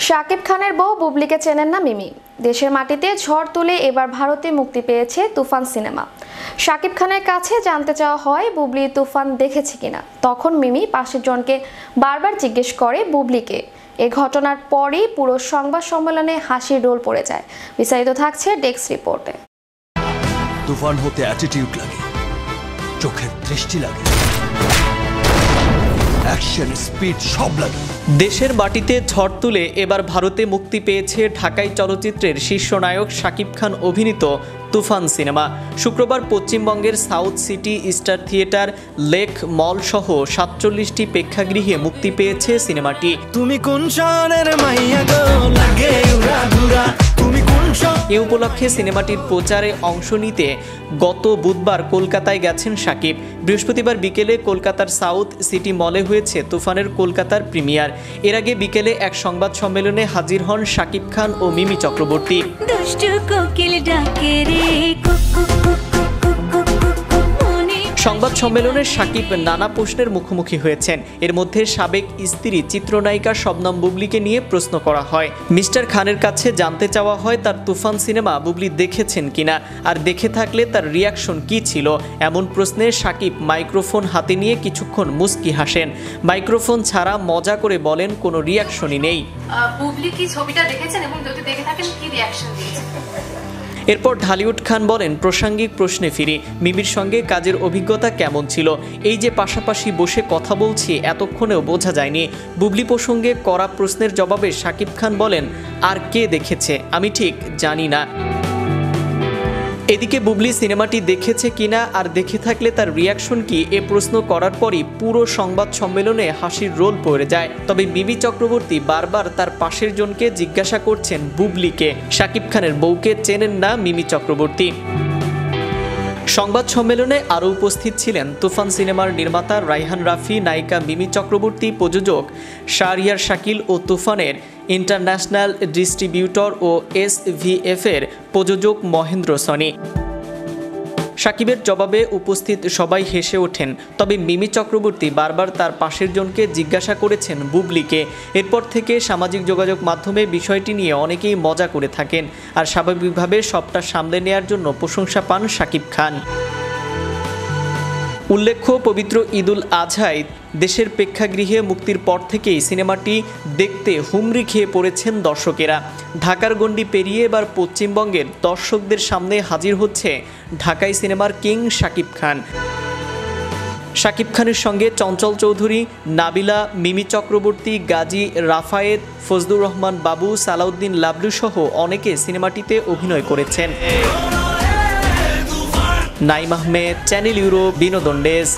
শাকিব খানের বউ বুবলিকে চেনেন না মিমি। দেশের মাটিতে ঝড় তুলে এবার ভারতে মুক্তি পেয়েছে তুফান সিনেমা। শাকিব খানের কাছে জানতে চাওয়া হয় বুবলি তুফান দেখেছে কিনা। তখন মিমি পাশের জনকে বারবার জিজ্ঞেস করে বুবলিকে। এ ঘটনার পরই পুরো সংবাদ সম্মেলনে হাসির রোল পড়ে যায়। বিস্তারিত থাকছে ডেস্ক রিপোর্টে। তুফান হতে অ্যাটিটিউড লাগে, চোখের দৃষ্টি লাগে, অ্যাকশন স্পিড সব লাগে। দেশের মাটিতে ঝড় তুলে এবার ভারতে মুক্তি পেয়েছে ঢাকাই চলচ্চিত্রের শীর্ষ নায়ক শাকিব খান অভিনীত তুফান সিনেমা। শুক্রবার পশ্চিমবঙ্গের south city star theatre, lake mall সহ ৪৭টি প্রেক্ষাগৃহে মুক্তি পেয়েছে সিনেমাটি। তুমি কোন শহরের মাইয়া গো, লাগে উড়াধুরা, তুমি কোন এ উপলক্ষে সিনেমাটির প্রচারে অংশ নিতে গত বুধবার কলকাতায় গেছেন শাকিব। বৃহস্পতিবার বিকেলে কলকাতার সাউথ সিটি মলে হয়েছে তুফানের কলকাতার প্রিমিয়ার। এর আগে বিকেলে এক সংবাদ সম্মেলনে হাজির হন শাকিব খান ও মিমি চক্রবর্তী। সংবাদ সম্মেলনে শাকিব নানা প্রশ্নের মুখোমুখি হয়েছেন। এর মধ্যে সাবেক স্ত্রী চিত্রনায়িকা শবনম বুবলিকে নিয়ে প্রশ্ন করা হয়। মিস্টার খানের কাছে জানতে চাওয়া হয় তার তুফান সিনেমা বুবলি দেখেছেন কিনা, আর দেখে থাকলে তার রিয়াকশন কি ছিল। এমন প্রশ্নে শাকিব মাইক্রোফোন হাতে নিয়ে কিছুক্ষণ মুচকি হাসেন। মাইক্রোফোন ছাড়া মজা করে বলেন, কোনো রিয়াকশনই নেই। বুবলি কি ছবিটা দেখেছেন এবং যদি দেখে থাকেন কি রিয়াকশন দিয়েছেন? এরপর ঢালিউড খান বলেন, প্রাসঙ্গিক প্রশ্নে ফিরি, মিমির সঙ্গে কাজের অভিজ্ঞতা কেমন ছিল? এই যে পাশাপাশি বসে কথা বলছি, এতক্ষণেও বোঝা যায়নি। বুবলি প্রসঙ্গে করা প্রশ্নের জবাবে শাকিব খান বলেন, আর কে দেখেছে আমি ঠিক জানি না। এদিকে বুবলি সিনেমাটি দেখেছে কিনা আর দেখে থাকলে তার রিয়াকশন কি, এ প্রশ্ন করার পরই পুরো সংবাদ সম্মেলনে হাসির রোল পড়ে যায়। তবে মিমি চক্রবর্তী বারবার তার পাশের জনকে জিজ্ঞাসা করছেন বুবলিকে। শাকিব খানের বউকে চেনেন না মিমি চক্রবর্তী। সংবাদ সম্মেলনে আরও উপস্থিত ছিলেন তুফান সিনেমার নির্মাতা রায়হান রাফি, নায়িকা মিমি চক্রবর্তী, প্রযোজক শাহরিয়ার শাকিল ও তুফানের ইন্টারন্যাশনাল ডিস্ট্রিবিউটর ও SVF এর প্রযোজক মহেন্দ্র সনি। শাকিবের জবাবে উপস্থিত সবাই হেসে ওঠেন। তবে মিমি চক্রবর্তী বারবার তার পাশের জনকে জিজ্ঞাসা করেছেন বুবলিকে। এরপর থেকে সামাজিক যোগাযোগ মাধ্যমে বিষয়টি নিয়ে অনেকেই মজা করে থাকেন, আর স্বাভাবিকভাবে সবটা সামলে নেয়ার জন্য প্রশংসা পান শাকিব খান। উল্লেখ্য, পবিত্র ঈদুল আজহায় দেশের প্রেক্ষাগৃহে মুক্তির পর থেকেই সিনেমাটি দেখতে হুমড়ি খেয়ে পড়েছেন দর্শকেরা। ঢাকার গণ্ডি পেরিয়ে এবার পশ্চিমবঙ্গের দর্শকদের সামনে হাজির হচ্ছে ঢাকাই সিনেমার কিং শাকিব খান। শাকিব খানের সঙ্গে চঞ্চল চৌধুরী, নাবিলা, মিমি চক্রবর্তী, গাজী, রাফায়েত, ফজলুর রহমান বাবু, সালাউদ্দিন লাবলু সহ অনেকে সিনেমাটিতে অভিনয় করেছেন। নাইম আহমেদ, চ্যানেল ইউরোপ, বিনোদন ডেস্ক।